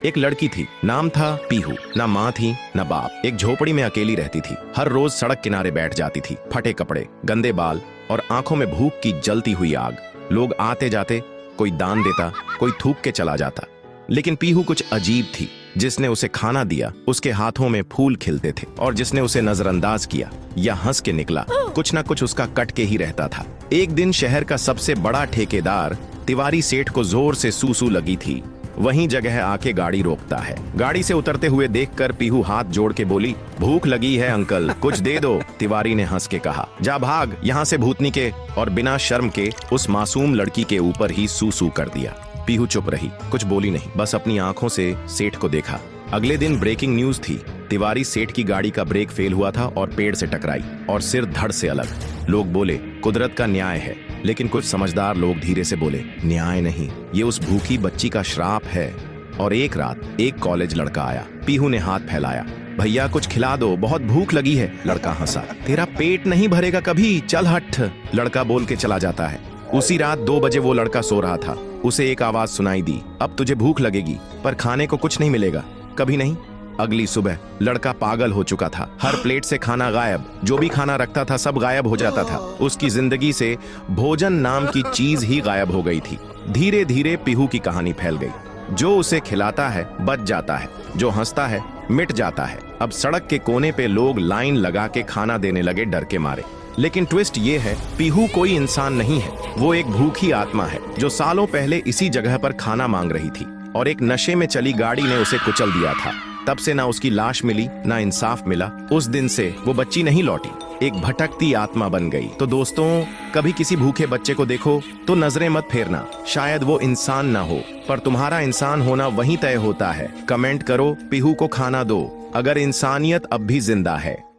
एक लड़की थी, नाम था पीहू। ना माँ थी ना बाप, एक झोपड़ी में अकेली रहती थी। हर रोज सड़क किनारे बैठ जाती थी, फटे कपड़े, गंदे बाल और आंखों में भूख की जलती हुई आग। लोग आते जाते, कोई दान देता, कोई थूक के चला जाता, लेकिन पीहू कुछ अजीब थी। जिसने उसे खाना दिया उसके हाथों में फूल खिलते थे, और जिसने उसे नजरअंदाज किया या हंस के निकला, कुछ ना कुछ उसका कट के ही रहता था। एक दिन शहर का सबसे बड़ा ठेकेदार तिवारी सेठ को जोर से सूसू लगी थी। वहीं जगह आके गाड़ी रोकता है। गाड़ी से उतरते हुए देखकर पीहू हाथ जोड़ के बोली, भूख लगी है अंकल, कुछ दे दो। तिवारी ने हंस के कहा, जा भाग यहाँ से भूतनी के, और बिना शर्म के उस मासूम लड़की के ऊपर ही सूसू कर दिया। पीहू चुप रही, कुछ बोली नहीं, बस अपनी आंखों से सेठ को देखा। अगले दिन ब्रेकिंग न्यूज थी। तिवारी सेठ की गाड़ी का ब्रेक फेल हुआ था और पेड़ से टकराई और सिर धड़ से अलग। लोग बोले, कुदरत का न्याय है, लेकिन कुछ समझदार लोग धीरे से बोले, न्याय नहीं, ये उस भूखी बच्ची का श्राप है। और एक रात एक कॉलेज लड़का आया। पीहू ने हाथ फैलाया, भैया कुछ खिला दो, बहुत भूख लगी है। लड़का हंसा, तेरा पेट नहीं भरेगा कभी, चल हट। लड़का बोल के चला जाता है। उसी रात 2 बजे वो लड़का सो रहा था। उसे एक आवाज सुनाई दी, अब तुझे भूख लगेगी, पर खाने को कुछ नहीं मिलेगा, कभी नहीं। अगली सुबह लड़का पागल हो चुका था। हर प्लेट से खाना गायब, जो भी खाना रखता था सब गायब हो जाता था। उसकी जिंदगी से भोजन नाम की चीज ही गायब हो गई थी। धीरे धीरे पीहू की कहानी फैल गई। जो उसे खिलाता है बच जाता है, जो हंसता है मिट जाता है। अब सड़क के कोने पे लोग लाइन लगा के खाना देने लगे, डर के मारे। लेकिन ट्विस्ट ये है, पीहू कोई इंसान नहीं है, वो एक भूखी आत्मा है जो सालों पहले इसी जगह पर खाना मांग रही थी, और एक नशे में चली गाड़ी ने उसे कुचल दिया था। तब से ना उसकी लाश मिली, ना इंसाफ मिला। उस दिन से वो बच्ची नहीं लौटी, एक भटकती आत्मा बन गई। तो दोस्तों, कभी किसी भूखे बच्चे को देखो तो नजरें मत फेरना, शायद वो इंसान ना हो, पर तुम्हारा इंसान होना वहीं तय होता है। कमेंट करो, पीहू को खाना दो, अगर इंसानियत अब भी जिंदा है।